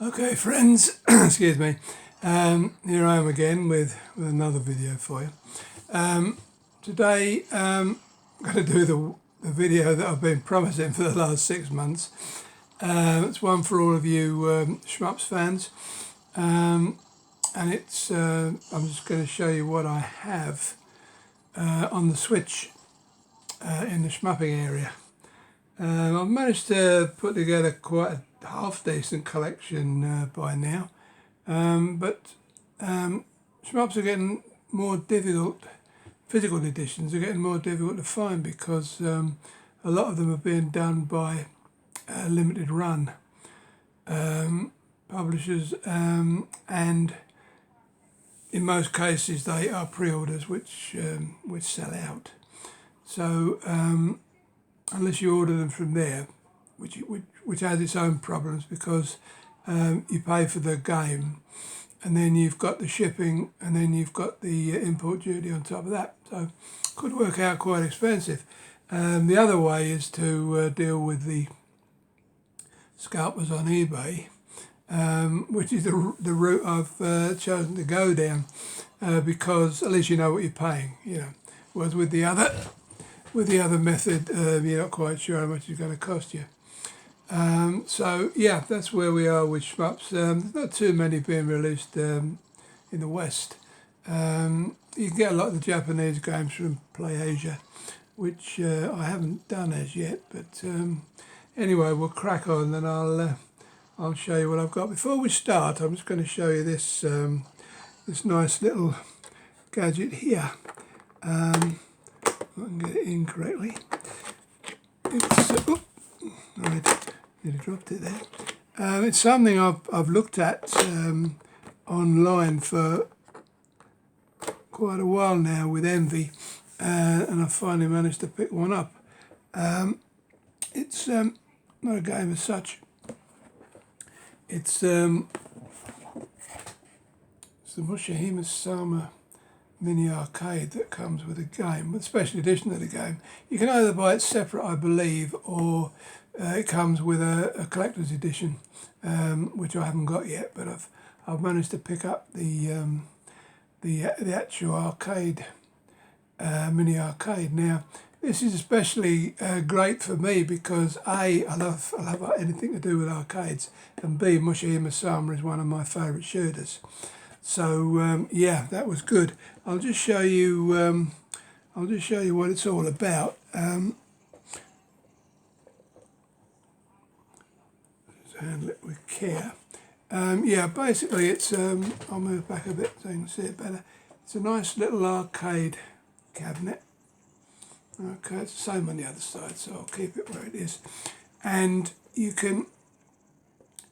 Okay, friends, excuse me. Here I am again with another video for you. Today, I'm going to do the video that I've been promising for the last 6 months. It's one for all of you Shmups fans, and it's I'm just going to show you what I have on the Switch in the shmupping area. I've managed to put together quite a half-decent collection by now, but shmups are getting more difficult. Physical editions are getting more difficult to find because a lot of them are being done by limited run publishers, and in most cases they are pre-orders which sell out. So unless you order them from there, which has its own problems because you pay for the game and then you've got the shipping and then you've got the import duty on top of that. So could work out quite expensive. The other way is to deal with the scalpers on eBay, which is the route I've chosen to go down because at least you know what you're paying, Whereas with the other method, you're not quite sure how much it's going to cost you. So yeah, that's where we are with shmups. There's not too many being released in the West. You can get a lot of the Japanese games from PlayAsia, which I haven't done as yet. But anyway, we'll crack on, and I'll show you what I've got. Before we start, I'm just going to show you this this nice little gadget here. If I can get it in correctly. It's right, nearly dropped it there. It's something I've looked at online for quite a while now with envy, and I finally managed to pick one up. It's not a game as such. It's the Mushihime Sama mini arcade that comes with the game, with a special edition of the game. You can either buy it separate, I believe, or it comes with a collector's edition, which I haven't got yet. But I've managed to pick up the actual arcade, mini arcade. Now, this is especially great for me because A, I love anything to do with arcades, and B, Mushihime Sama is one of my favourite shooters. So yeah, that was good. I'll just show you what it's all about. Handle it with care. Yeah, basically it's I'll move back a bit so you can see it better. It's a nice little arcade cabinet. Okay, it's the same on the other side, so I'll keep it where it is. And you can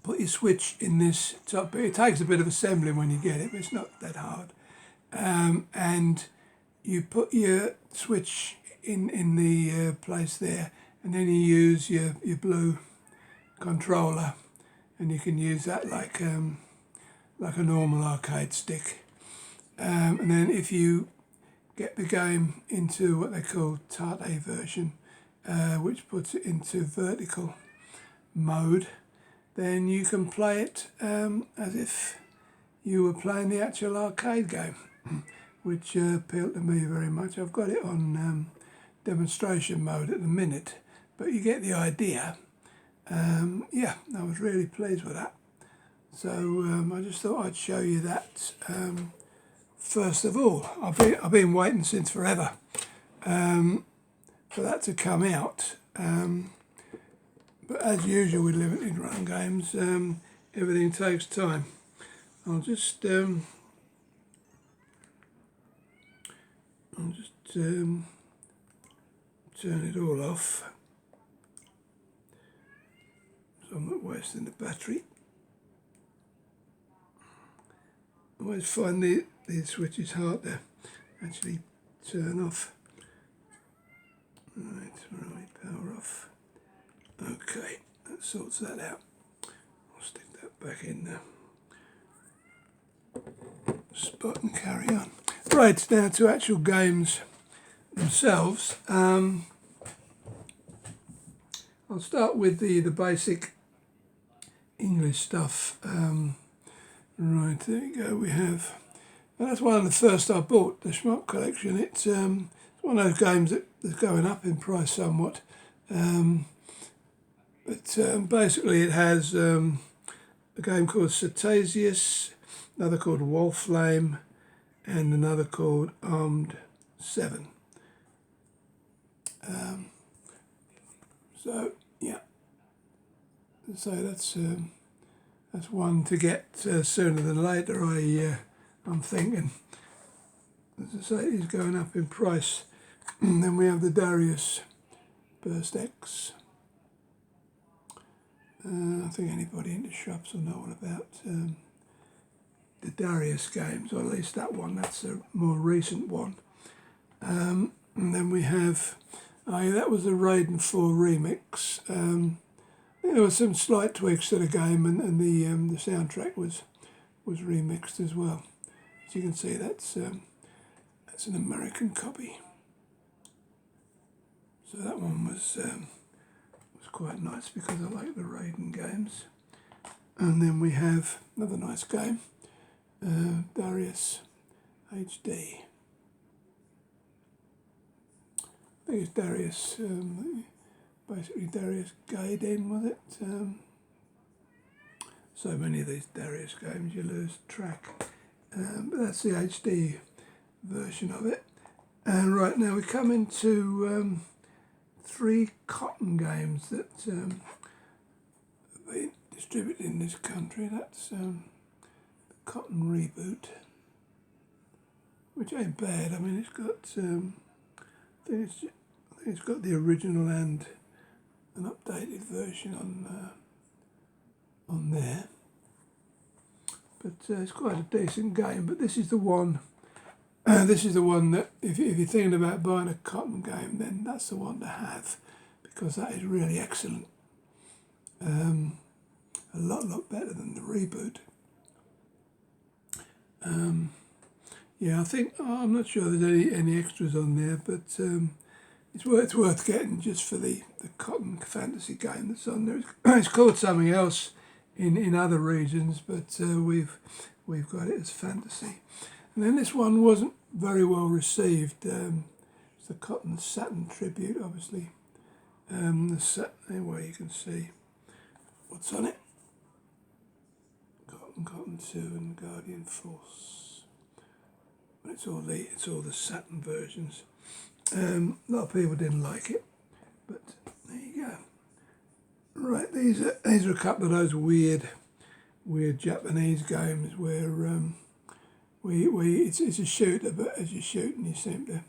put your switch in this top bit. It takes a bit of assembling when you get it, but it's not that hard. And you put your switch in the place there, and then you use your blue controller, and you can use that like a normal arcade stick. And then if you get the game into what they call Tate version, which puts it into vertical mode, then you can play it as if you were playing the actual arcade game, which appealed to me very much. I've got it on demonstration mode at the minute, but you get the idea. Yeah, I was really pleased with that. So I just thought I'd show you that first of all. I've been waiting since forever for that to come out. But as usual with limited run games, everything takes time. I'll just turn it all off. So I'm not wasting the battery. I always find these switches hard to actually turn off. Right, power off. Okay, that sorts that out. I'll stick that back in there. Spot and carry on. Right, now to actual games themselves. I'll start with the basic English stuff. Right, there we go. We have. And that's one of the first I bought, the Shmup collection. It's one of those games that's going up in price somewhat. But basically it has a game called Cetasius, another called Wallflame, and another called Armed 7. So yeah, so that's one to get sooner than later. I'm thinking, as I say, it's going up in price. And then we have the Darius Burst X. I think anybody into Shmups will know all about the Darius games, or at least that one. That's a more recent one. And then we have, that was the Raiden 4 remix. There were some slight tweaks to the game, and the soundtrack was remixed as well. As you can see, that's an American copy. So that one was quite nice because I like the Raiden games. And then we have another nice game, Darius HD. I think it's Darius, basically Darius Gaiden, was it? So many of these Darius games you lose track. But that's the HD version of it. And right now we come into 3 cotton games that have been distributed in this country. That's the Cotton Reboot, which ain't bad. I mean, it's got I think it's got the original and an updated version on there. But it's quite a decent game. But this is the one. This is the one that, if you're thinking about buying a cotton game, then that's the one to have, because that is really excellent. A lot better than the Reboot. Yeah, I think, I'm not sure there's any extras on there, but it's worth getting just for the cotton fantasy game that's on there. It's called something else in other regions, but we've got it as fantasy. And then this one wasn't very well received. It's the Cotton Saturn tribute, obviously. Anyway, you can see what's on it. Cotton 2 and Guardian Force. But it's all the Saturn versions. A lot of people didn't like it, but there you go. Right, these are a couple of those weird Japanese games where it's a shooter, but as you're shooting, you seem to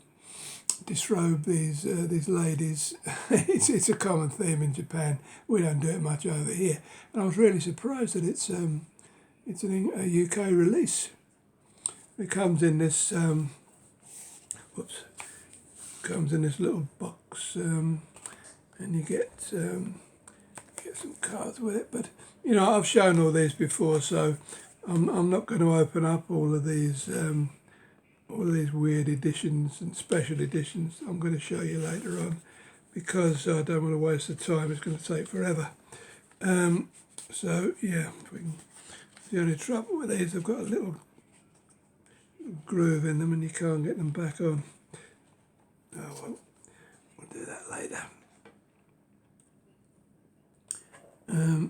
disrobe these ladies. it's a common theme in Japan. We don't do it much over here, and I was really surprised that it's a UK release. It comes in this comes in this little box, and you get some cards with it. But you know, I've shown all these before, so I'm not going to open up all of these weird editions and special editions. I'm going to show you later on, because I don't want to waste the time. It's going to take forever. So yeah, the only trouble with these, they've got a little groove in them and you can't get them back on. Oh well, we'll do that later.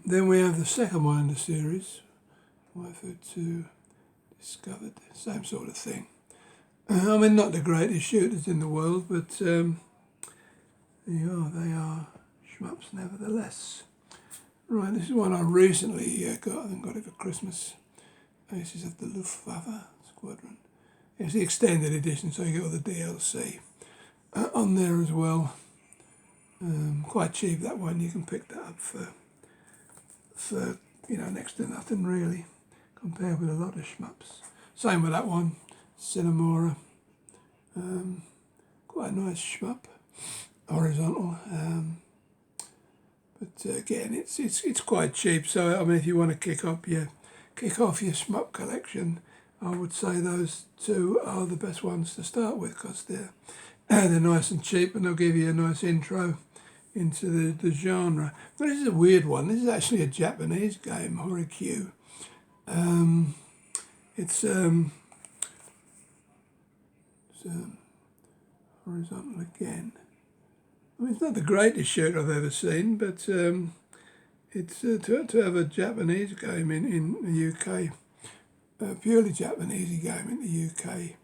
Then we have the second one in the series, Waifu 2 Discovered, same sort of thing. I mean, not the greatest shooters in the world, but they are shmups nevertheless. Right, this is one I recently got. I think got it for Christmas. Aces of the Luftwaffe Squadron. It's the extended edition, so you get all the DLC on there as well. Quite cheap, that one. You can pick that up for next to nothing really, compared with a lot of shmups. Same with that one, Cinemora. Quite a nice shmup, horizontal. But again, it's quite cheap. So I mean, if you want to kick off your shmup collection, I would say those two are the best ones to start with, because they're nice and cheap, and they'll give you a nice intro the genre. But this is a weird one. This is actually a Japanese game, Horikyu. It's horizontal again. I mean, it's not the greatest shooter I've ever seen, but it's to have a Japanese game in the UK, a purely Japanese game in the UK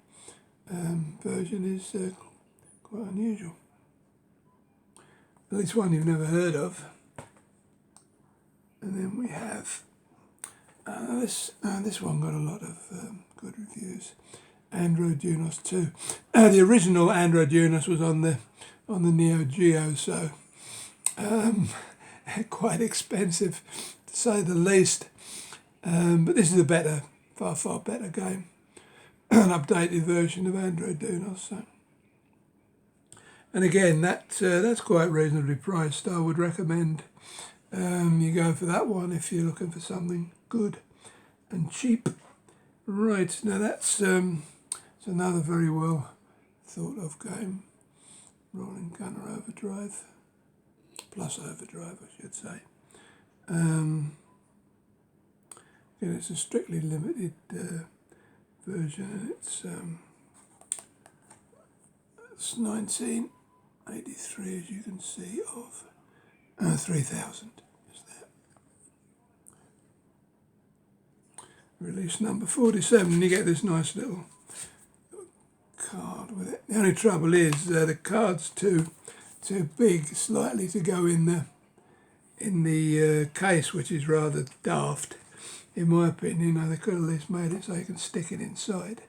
version is quite unusual. At least one you've never heard of. And then we have this one got a lot of good reviews. Android Junos 2. The original Android Junos was on the Neo Geo, so quite expensive to say the least. But this is a better, far better game, an updated version of Android Junos. So. And again, that's quite reasonably priced. I would recommend you go for that one if you're looking for something good and cheap. Right, now that's it's another very well thought of game. Rolling Gunner Overdrive, plus Overdrive I should say. Again, it's a strictly limited version, and it's 1983, as you can see, of 3000 is that. Release number 47, and you get this nice little card with it. The only trouble is the card's too big slightly to go in the case, which is rather daft in my opinion. They could have at least made it so you can stick it inside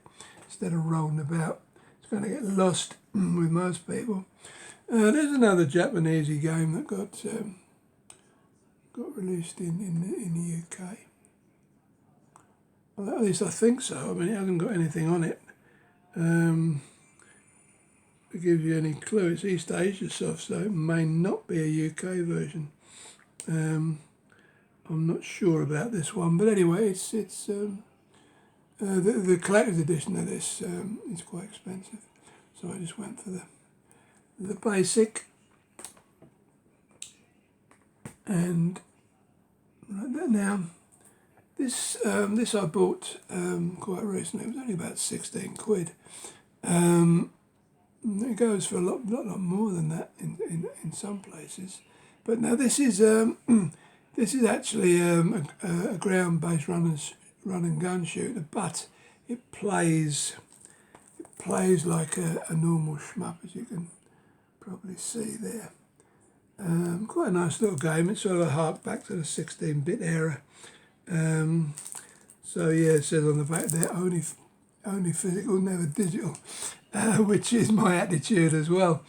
instead of rolling about. It's going to get lost with most people. There's another Japanesey game that got released in the UK. Well, at least I think so. I mean, it hasn't got anything on it to give you any clue. It's East Asia soft, so it may not be a UK version. I'm not sure about this one, but anyway, it's the collector's edition of this is quite expensive, so I just went for the basic. And right now, this I bought quite recently. It was only about 16 quid. It goes for a lot more than that in some places. But now this is actually a ground-based run and gun shooter, but it plays like a normal shmup, as you can probably see there. Quite a nice little game. It's sort of a hark back to the 16-bit era. So yeah, it says on the back there, only physical, never digital, which is my attitude as well.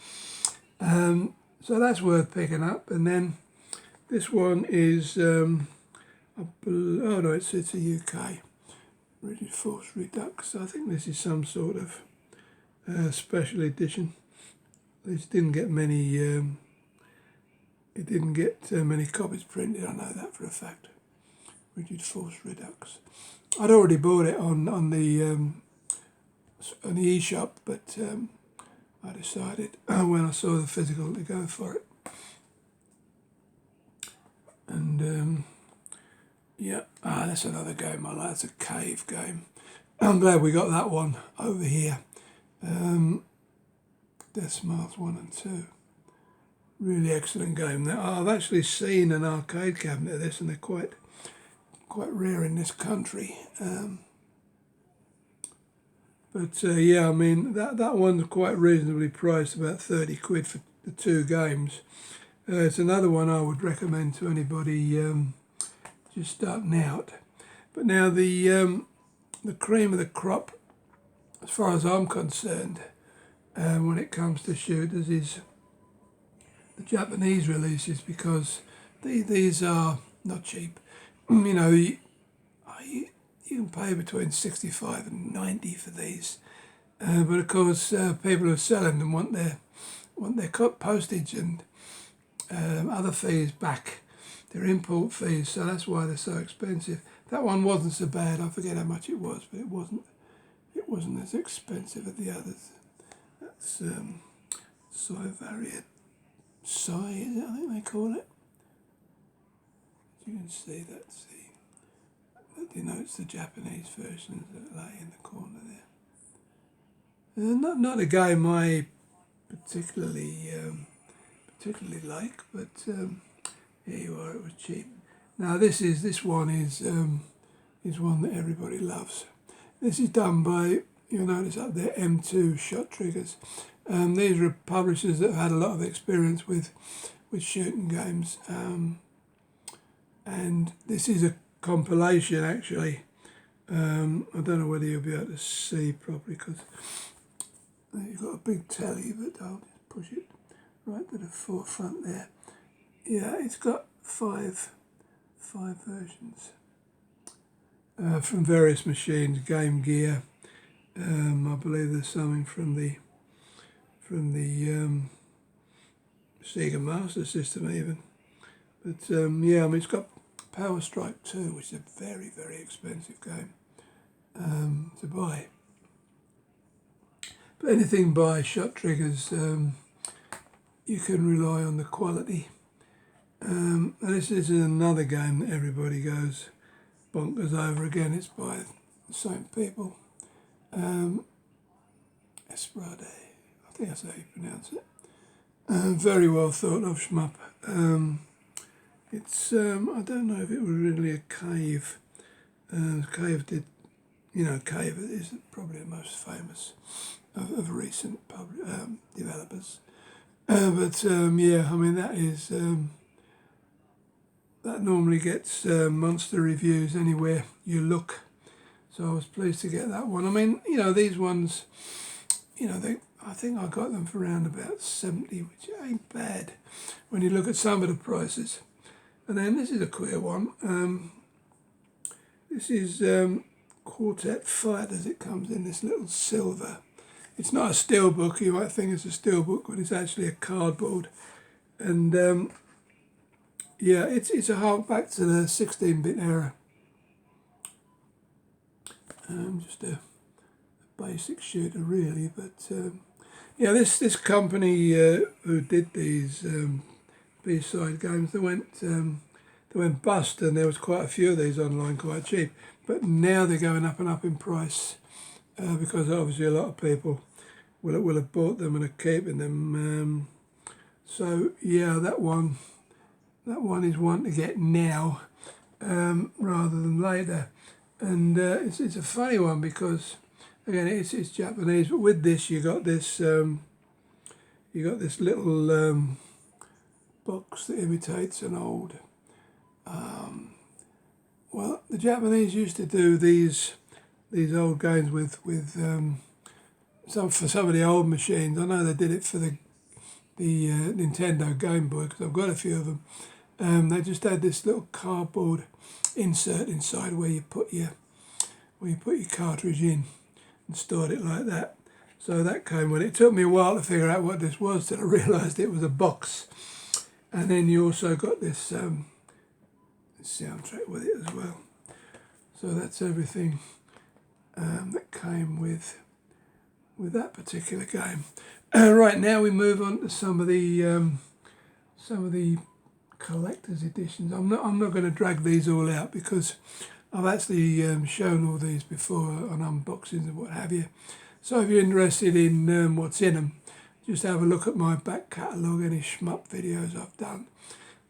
So that's worth picking up. And then this one is, it's a UK Rigid Force Redux. I think this is some sort of special edition. This didn't get many. It didn't get many copies printed. I know that for a fact. Rigid Force Redux. I'd already bought it on the eShop, but I decided when I saw the physical to go for it. And yeah, that's another game I like. It's a cave game. I'm glad we got that one over here. Death Smiles 1 and 2. Really excellent game. Now, I've actually seen an arcade cabinet of this, and they're quite rare in this country. But yeah, I mean that one's quite reasonably priced, about 30 quid for the two games. It's another one I would recommend to anybody just starting out. But now the cream of the crop, as far as I'm concerned, when it comes to shooters, is the Japanese releases, because these are not cheap. You know, you can pay between 65 and 90 for these, but of course people who are selling them want their postage and other fees back, their import fees, so that's why they're so expensive. That one wasn't so bad. I forget how much it was, but it wasn't as expensive as the others. That's Soy Variant Sai, is it? I think they call it. You can see that denotes the Japanese versions that lay in the corner there. Not a game I particularly like, but here you are. It was cheap. Now this one is one that everybody loves. This is done by, you'll notice up there, M2 Shot Triggers. These are publishers that have had a lot of experience with shooting games, and this is a compilation actually. I don't know whether you'll be able to see properly because you've got a big telly, but I'll just push it right to the forefront there. Yeah, it's got five versions from various machines, Game Gear. I believe there's something from the Sega Master System even. But yeah, I mean, it's got Power Strike 2, which is a very, very expensive game to buy. But anything by Shot Triggers, you can rely on the quality. And this is another game that everybody goes bonkers over. Again, it's by the same people. Esprade, I think that's how you pronounce it. Very well thought of shmup. It's I don't know if it was really a Cave. Cave did, Cave is probably the most famous of recent developers. But yeah, I mean that is that normally gets monster reviews anywhere you look. So I was pleased to get that one. I mean, these ones, I think I got them for around about 70, which ain't bad when you look at some of the prices. And then this is a queer one. This is Quartet Fighters. It comes in this little silver. It's not a steelbook. You might think it's a steelbook, but it's actually a cardboard. And yeah, it's a hark back to the 16-bit era. Just a basic shooter, really. But yeah, this company who did these B-side games, they went bust, and there was quite a few of these online, quite cheap. But now they're going up and up in price because obviously a lot of people will have bought them and are keeping them. So yeah, that one is one to get now rather than later. And it's a funny one because again it's Japanese, but with this you got this little box that imitates an old. Well, the Japanese used to do these old games with some of the old machines. I know they did it for the Nintendo Game Boy because I've got a few of them. They just had this little cardboard insert inside where you put your cartridge in and stored it like that. So that came with it. It took me a while to figure out what this was till I realised it was a box. And then you also got this soundtrack with it as well. So that's everything that came with that particular game. Right now we move on to some of the collector's editions. I'm not going to drag these all out because I've actually shown all these before on unboxings and what have you. So if you're interested in what's in them, just have a look at my back catalogue, any shmup videos I've done,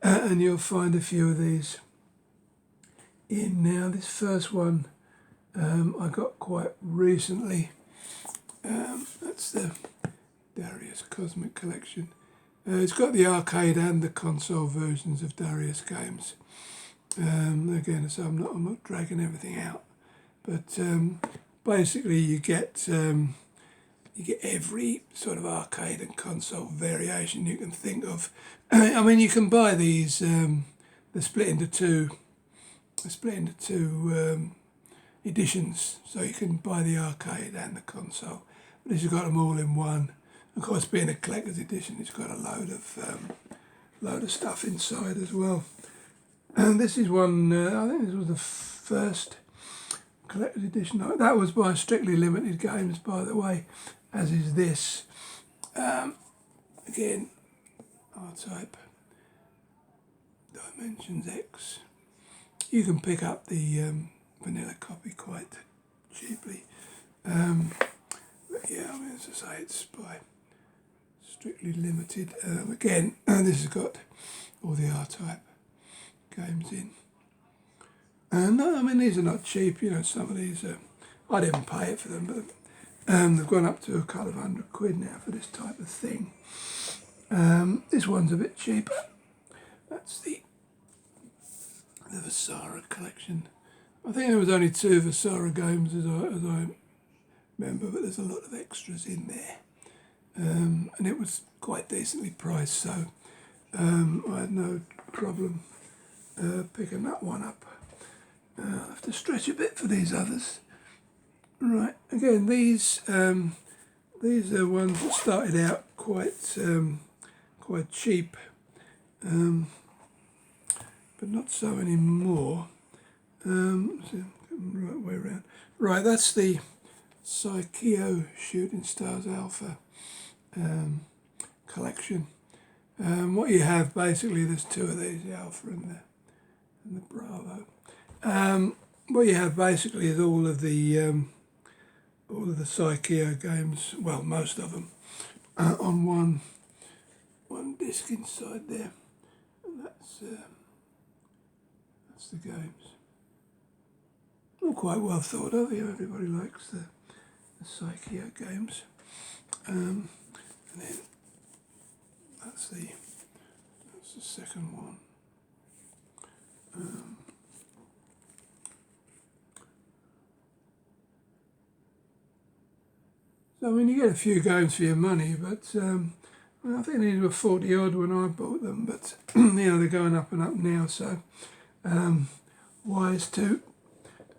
and you'll find a few of these in now. This first one I got quite recently. That's the Darius Cosmic Collection. It's got the arcade and the console versions of Darius games. Again, so I'm not dragging everything out, but basically you get every sort of arcade and console variation you can think of. I mean, you can buy these. They're split into two editions, so you can buy the arcade and the console. But this has got them all in one. Of course, being a collector's edition, it's got a load of stuff inside as well. And this is one. I think this was the first collector's edition. That was by Strictly Limited Games, by the way, as is this. Again, R-Type Dimensions X. You can pick up the vanilla copy quite cheaply. But yeah, I mean, as I say, it's by Strictly Limited. Again, this has got all the R-Type games in. And no, I mean, these are not cheap. You know, some of these are, I didn't pay it for them, but they've gone up to a couple of £100 now for this type of thing. This one's a bit cheaper. That's the Vasara collection. I think there was only 2 Vasara games as I remember, but there's a lot of extras in there. And it was quite decently priced, so I had no problem picking that one up. I'll have to stretch a bit for these others. Right, again, these are ones that started out quite cheap, but not so anymore. So right way around. Right, that's the Psycheo Shooting Stars Alpha collection. What you have basically, there's 2 of these, the Alpha and the Bravo. What you have basically is all of the Psycheo games, well, most of them, on one disc inside there, and that's the games. All quite well thought of. You know, everybody likes the Psycheo games, and then that's the second one. So, I mean, you get a few games for your money, but I think these were 40 odd when I bought them, but you know, they're going up and up now, so wise to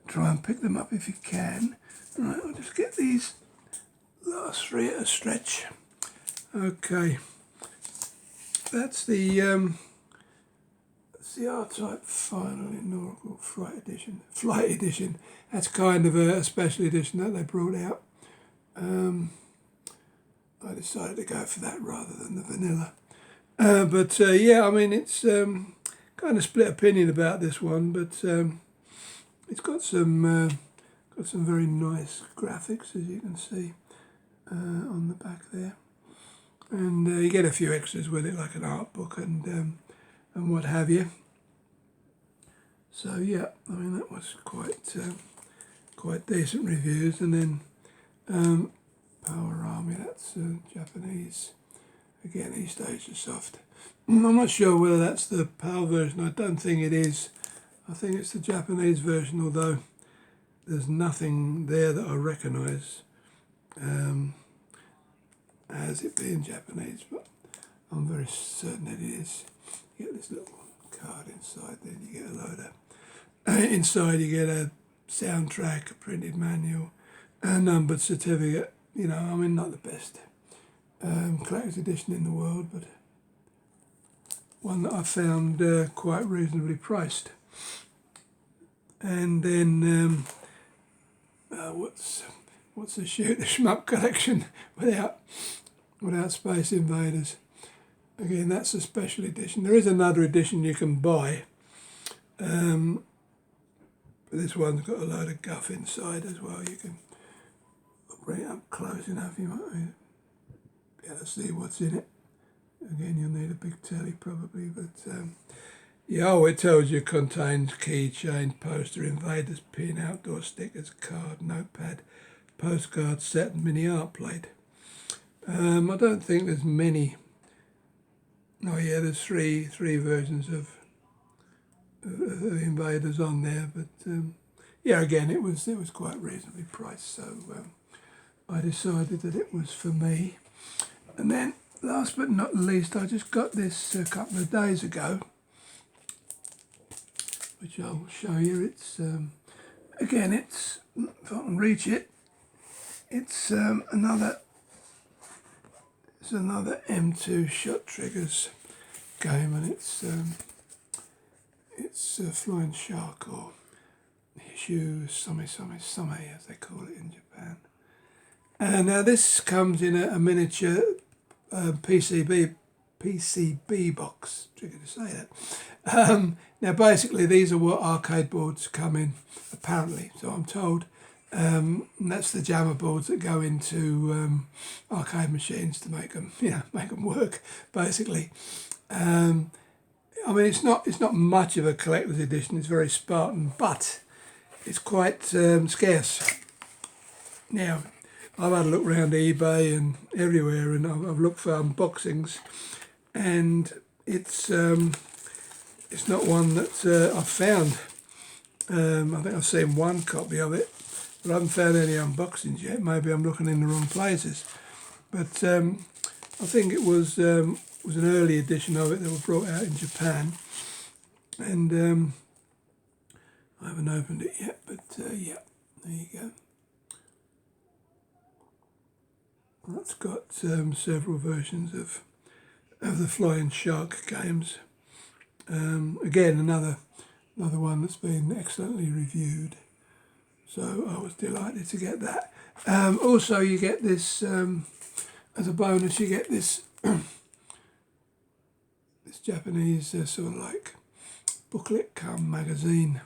try and pick them up if you can. Right, I'll just get these last 3 at a stretch. Okay, that's the R-Type Final Inaugural Flight Edition. That's kind of a special edition that they brought out. I decided to go for that rather than the vanilla. But yeah, I mean, it's kind of split opinion about this one, but it's got some very nice graphics, as you can see on the back there, and you get a few extras with it, like an art book and what have you. So yeah, I mean, that was quite decent reviews. And then Power Army, that's Japanese. Again, East Asia Soft. I'm not sure whether that's the PAL version. I don't think it is. I think it's the Japanese version, although there's nothing there that I recognise as it being Japanese, but I'm very certain that it is. You get this little card inside, then you get a load of... inside you get a soundtrack, a printed manual, a numbered certificate. You know, I mean, not the best collector's edition in the world, but one that I found quite reasonably priced. And then what's the Shmup collection without Space Invaders? Again, that's a special edition. There is another edition you can buy, but this one's got a load of guff inside as well. You can bring it up close enough, you might be able to see what's in it. Again, you'll need a big telly probably, but yeah, it tells you it contains keychain, poster, invaders, pin, outdoor stickers, card, notepad, postcard set, and mini art plate. I don't think there's many. Oh yeah, there's three versions of invaders on there, but yeah, again, it was quite reasonably priced, so I decided that it was for me. And then, last but not least, I just got this a couple of days ago, which I'll show you. It's again, it's, if I can reach it, it's another M2 shot triggers game, and it's Flying Shark, or Hishu Same as they call it in Japan. And now this comes in a miniature PCB PCB box. Tricky to say that. Now, basically, these are what arcade boards come in, apparently. So I'm told. And that's the jammer boards that go into arcade machines to make them, make them work, basically. I mean, it's not much of a collector's edition. It's very Spartan, but it's quite scarce. Now, I've had a look around eBay and everywhere, and I've looked for unboxings, and it's not one that I've found. I think I've seen one copy of it, but I haven't found any unboxings yet. Maybe I'm looking in the wrong places. But I think it was an early edition of it that was brought out in Japan, and I haven't opened it yet. But yeah, there you go. That's got several versions of the Flying Shark games. Again, another one that's been excellently reviewed. So I was delighted to get that. Also, you get this as a bonus. You get this this Japanese sort of like booklet come magazine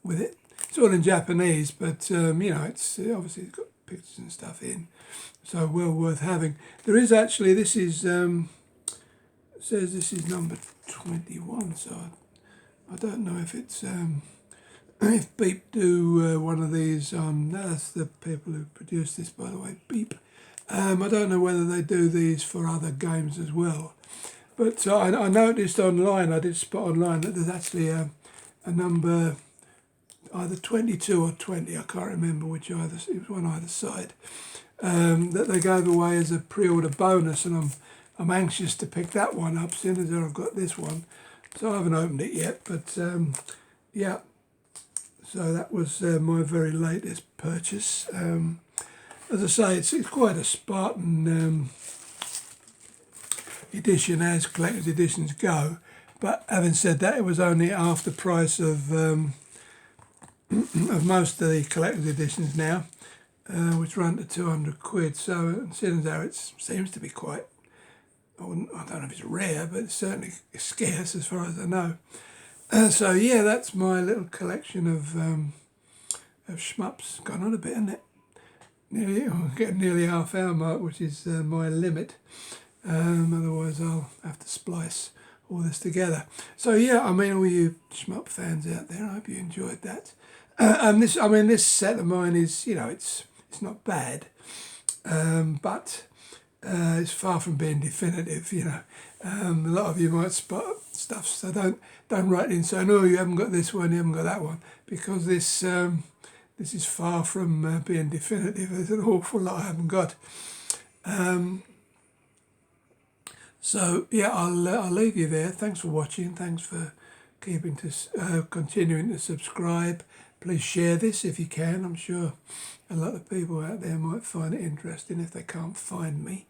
with it. It's all in Japanese, but it's obviously it's got pictures and stuff in, so well worth having. There is actually, this is it says this is number 21, so I don't know if it's if Beep do one of these. That's the people who produced this, by the way, Beep. I don't know whether they do these for other games as well, but I noticed online, I did spot online that there's actually a number either 22 or 20, I can't remember which either, it was one either side, that they gave away as a pre-order bonus, and I'm anxious to pick that one up, seeing as I've got this one. So I haven't opened it yet, but yeah, so that was my very latest purchase. As I say, it's quite a Spartan edition as collector's editions go, but having said that, it was only half the price of most of the collector's editions now, which run to 200 quid. So seeing as how it seems to be quite, I don't know if it's rare, but it's certainly scarce as far as I know. So yeah, that's my little collection of shmups. Gone on a bit, isn't it? Getting nearly half hour mark, which is my limit. Otherwise I'll have to splice all this together. So yeah, I mean, all you shmup fans out there, I hope you enjoyed that. This set of mine is, it's not bad, but it's far from being definitive. A lot of you might spot stuff, so don't write in saying, oh, you haven't got this one, you haven't got that one, because this is far from being definitive. There's an awful lot I haven't got. So yeah, I'll leave you there. Thanks for watching. Thanks for continuing to subscribe. Please share this if you can. I'm sure a lot of people out there might find it interesting if they can't find me.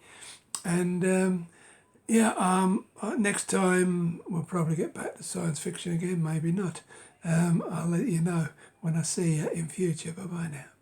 And next time we'll probably get back to science fiction again, maybe not. I'll let you know when I see you in future. Bye-bye now.